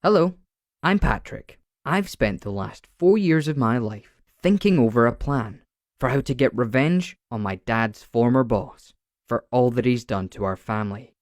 Hello, I'm Patrick. I've spent the last 4 years of my life thinking over a plan for how to get revenge on my dad's former boss for all that he's done to our family.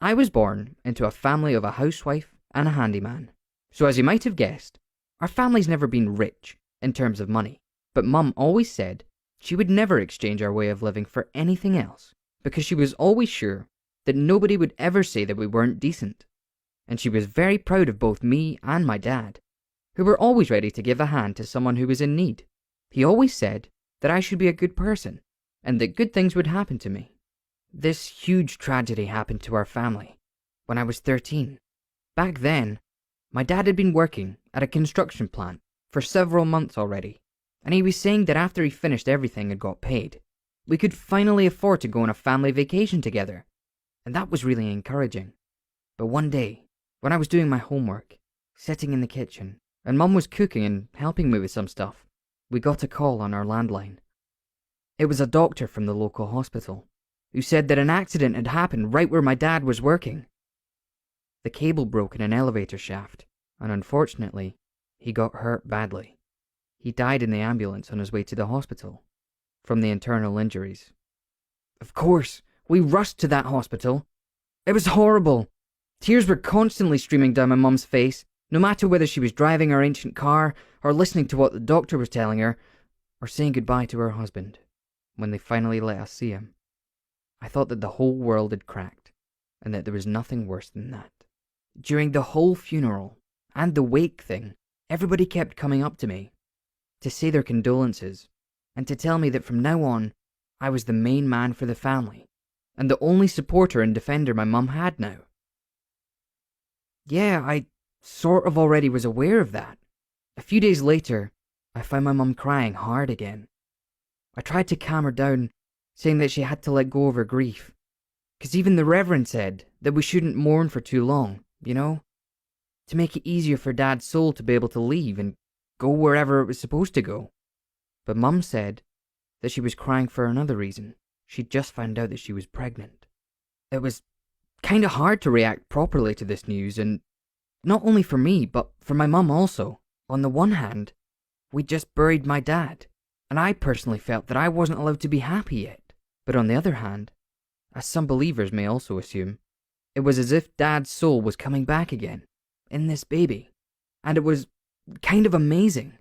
I was born into a family of a housewife and a handyman. So as you might have guessed, our family's never been rich in terms of money. But Mum always said she would never exchange our way of living for anything else because she was always sure that nobody would ever say that we weren't decent. And she was very proud of both me and my dad, who were always ready to give a hand to someone who was in need. He always said that I should be a good person, and that good things would happen to me. This huge tragedy happened to our family when I was 13. Back then, my dad had been working at a construction plant for several months already, and he was saying that after he finished everything and got paid, we could finally afford to go on a family vacation together, and that was really encouraging. But one day, when I was doing my homework, sitting in the kitchen, and Mum was cooking and helping me with some stuff, we got a call on our landline. It was a doctor from the local hospital, who said that an accident had happened right where my dad was working. The cable broke in an elevator shaft, and unfortunately, he got hurt badly. He died in the ambulance on his way to the hospital, from the internal injuries. Of course, we rushed to that hospital. It was horrible. Tears were constantly streaming down my mum's face, no matter whether she was driving our ancient car, or listening to what the doctor was telling her, or saying goodbye to her husband, when they finally let us see him. I thought that the whole world had cracked, and that there was nothing worse than that. During the whole funeral, and the wake thing, everybody kept coming up to me, to say their condolences, and to tell me that from now on, I was the main man for the family, and the only supporter and defender my mum had now. Yeah, I sort of already was aware of that. A few days later, I found my mum crying hard again. I tried to calm her down, saying that she had to let go of her grief. Because even the Reverend said that we shouldn't mourn for too long, to make it easier for Dad's soul to be able to leave and go wherever it was supposed to go. But Mum said that she was crying for another reason. She'd just found out that she was pregnant. It was kind of hard to react properly to this news, and not only for me, but for my mum also. On the one hand, we'd just buried my dad, and I personally felt that I wasn't allowed to be happy yet. But on the other hand, as some believers may also assume, it was as if Dad's soul was coming back again, in this baby, and it was kind of amazing.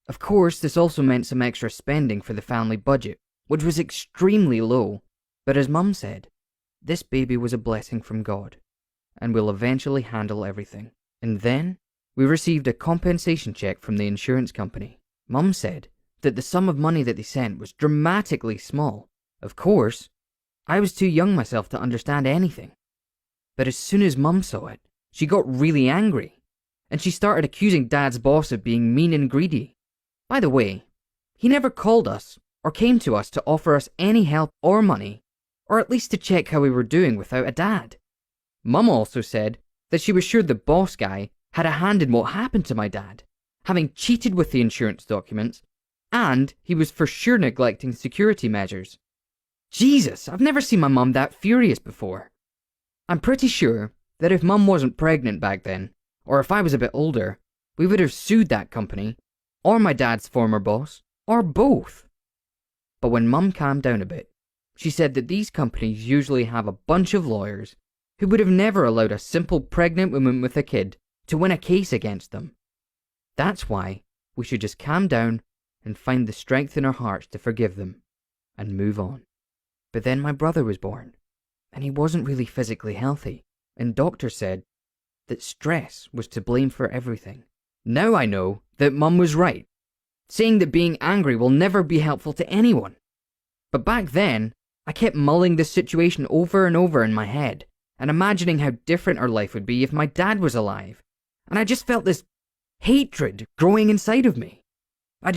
Of course, this also meant some extra spending for the family budget, which was extremely low, but as Mum said, this baby was a blessing from God, and will eventually handle everything. And then, we received a compensation check from the insurance company. Mum said that the sum of money that they sent was dramatically small. Of course, I was too young myself to understand anything. But as soon as Mum saw it, she got really angry, and she started accusing Dad's boss of being mean and greedy. By the way, he never called us or came to us to offer us any help or money, or at least to check how we were doing without a dad. Mum also said that she was sure the boss guy had a hand in what happened to my dad, having cheated with the insurance documents, and he was for sure neglecting security measures. Jesus, I've never seen my mum that furious before. I'm pretty sure that if Mum wasn't pregnant back then, or if I was a bit older, we would have sued that company, or my dad's former boss, or both. But when Mum calmed down a bit, she said that these companies usually have a bunch of lawyers who would have never allowed a simple pregnant woman with a kid to win a case against them. That's why we should just calm down and find the strength in our hearts to forgive them and move on. But then my brother was born, and he wasn't really physically healthy, and doctors said that stress was to blame for everything. Now I know that Mum was right, saying that being angry will never be helpful to anyone. But back then, I kept mulling this situation over and over in my head, and imagining how different our life would be if my dad was alive. And I just felt this hatred growing inside of me. I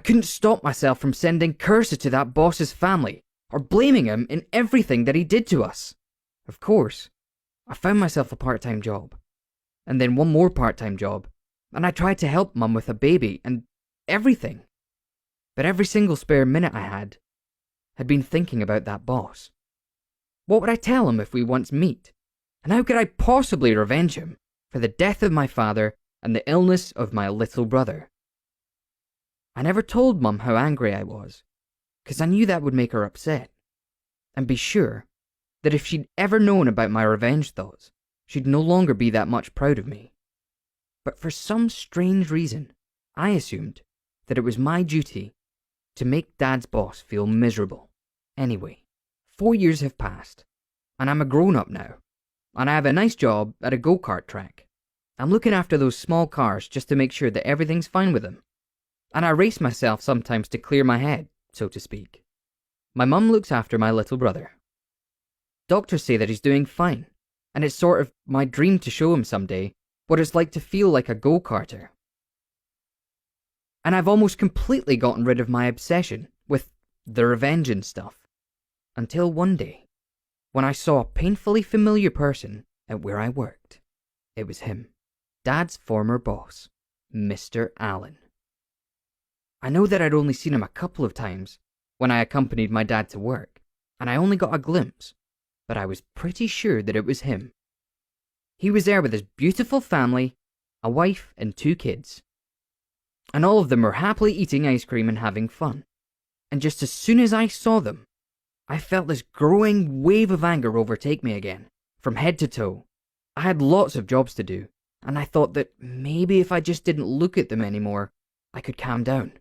couldn't stop myself from sending curses to that boss's family, or blaming him in everything that he did to us. Of course, I found myself a part-time job, and then one more part-time job, and I tried to help Mum with a baby and everything. But every single spare minute I had been thinking about that boss. What would I tell him if we once meet? And how could I possibly revenge him? for the death of my father and the illness of my little brother. I never told Mum how angry I was, because I knew that would make her upset, and be sure that if she'd ever known about my revenge thoughts, she'd no longer be that much proud of me. But for some strange reason, I assumed that it was my duty to make Dad's boss feel miserable. Anyway, 4 years have passed, and I'm a grown-up now, and I have a nice job at a go-kart track. I'm looking after those small cars just to make sure that everything's fine with them, and I race myself sometimes to clear my head, so to speak. My mum looks after my little brother. Doctors say that he's doing fine, and it's sort of my dream to show him someday what it's like to feel like a go-karter. And I've almost completely gotten rid of my obsession with the revenge and stuff, until one day, when I saw a painfully familiar person at where I worked. It was him, Dad's former boss, Mr. Allen. I know that I'd only seen him a couple of times when I accompanied my dad to work, and I only got a glimpse, but I was pretty sure that it was him. He was there with his beautiful family, a wife and 2 kids. And all of them were happily eating ice cream and having fun. And just as soon as I saw them, I felt this growing wave of anger overtake me again, from head to toe. I had lots of jobs to do, and I thought that maybe if I just didn't look at them anymore, I could calm down.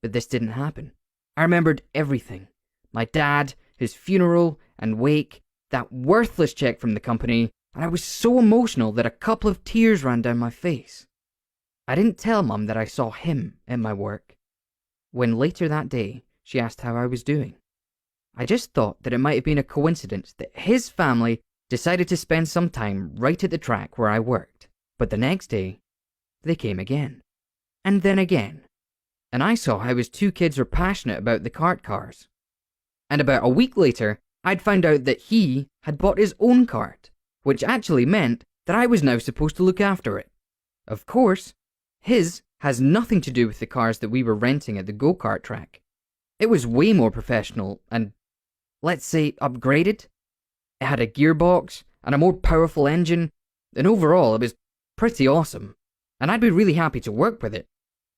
But this didn't happen. I remembered everything. My dad, his funeral and wake, that worthless check from the company, and I was so emotional that a couple of tears ran down my face. I didn't tell Mum that I saw him at my work. When later that day, she asked how I was doing. I just thought that it might have been a coincidence that his family decided to spend some time right at the track where I worked. But the next day, they came again. And then again. And I saw how his 2 kids were passionate about the kart cars. And about a week later, I'd found out that he had bought his own kart, which actually meant that I was now supposed to look after it. Of course, his has nothing to do with the cars that we were renting at the go-kart track. It was way more professional and, let's say, upgraded. It had a gearbox and a more powerful engine, and overall it was pretty awesome, and I'd be really happy to work with it.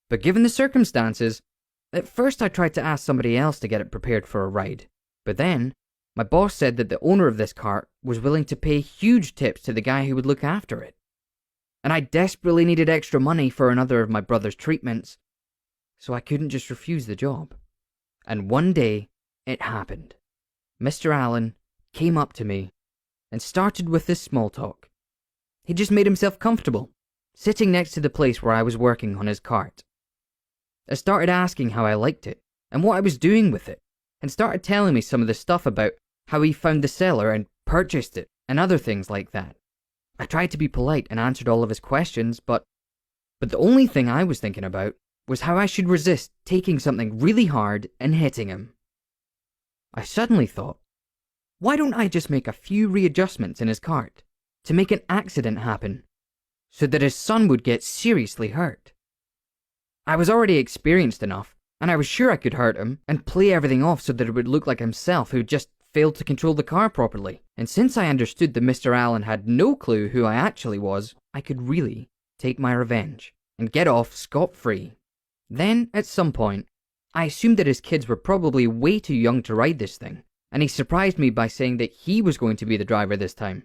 But given the circumstances, at first I tried to ask somebody else to get it prepared for a ride. But then, my boss said that the owner of this kart was willing to pay huge tips to the guy who would look after it. And I desperately needed extra money for another of my brother's treatments, so I couldn't just refuse the job. And one day, it happened. Mr. Allen came up to me and started with this small talk. He just made himself comfortable, sitting next to the place where I was working on his kart. I started asking how I liked it and what I was doing with it, and started telling me some of the stuff about how he found the seller and purchased it and other things like that. I tried to be polite and answered all of his questions, but the only thing I was thinking about was how I should resist taking something really hard and hitting him. I suddenly thought, why don't I just make a few readjustments in his kart to make an accident happen so that his son would get seriously hurt? I was already experienced enough, and I was sure I could hurt him and play everything off so that it would look like himself who just failed to control the car properly. And since I understood that Mr. Allen had no clue who I actually was, I could really take my revenge and get off scot-free. Then, at some point, I assumed that his kids were probably way too young to ride this thing, and he surprised me by saying that he was going to be the driver this time.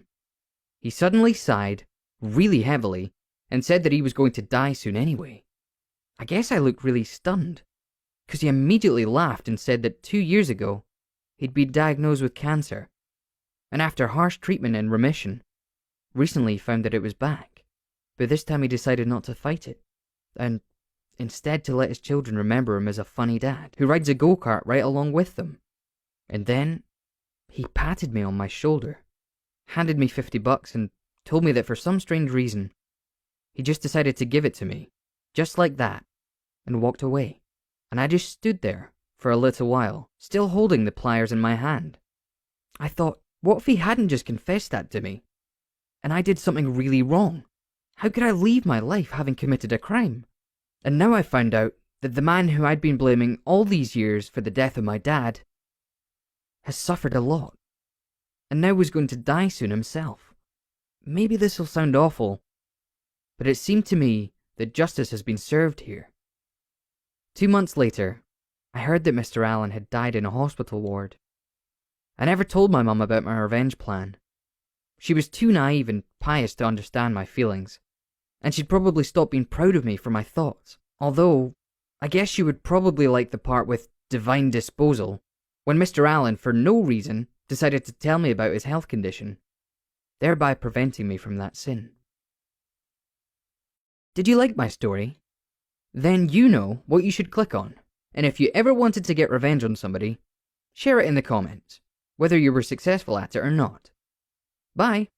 He suddenly sighed, really heavily, and said that he was going to die soon anyway. I guess I looked really stunned, because he immediately laughed and said that 2 years ago, he'd been diagnosed with cancer, and after harsh treatment and remission, recently he found that it was back, but this time he decided not to fight it, and instead to let his children remember him as a funny dad who rides a go-kart right along with them. And then, he patted me on my shoulder, handed me $50 and told me that for some strange reason, he just decided to give it to me, just like that, and walked away. And I just stood there for a little while, still holding the pliers in my hand. I thought, what if he hadn't just confessed that to me, and I did something really wrong? How could I leave my life having committed a crime? And now I found out that the man who I'd been blaming all these years for the death of my dad has suffered a lot, and now was going to die soon himself. Maybe this will sound awful, but it seemed to me that justice has been served here. 2 months later, I heard that Mr. Allen had died in a hospital ward. I never told my mum about my revenge plan. She was too naive and pious to understand my feelings, and she'd probably stop being proud of me for my thoughts. Although, I guess she would probably like the part with divine disposal, when Mr. Allen, for no reason, decided to tell me about his health condition, thereby preventing me from that sin. Did you like my story? Then you know what you should click on, and if you ever wanted to get revenge on somebody, share it in the comments, whether you were successful at it or not. Bye!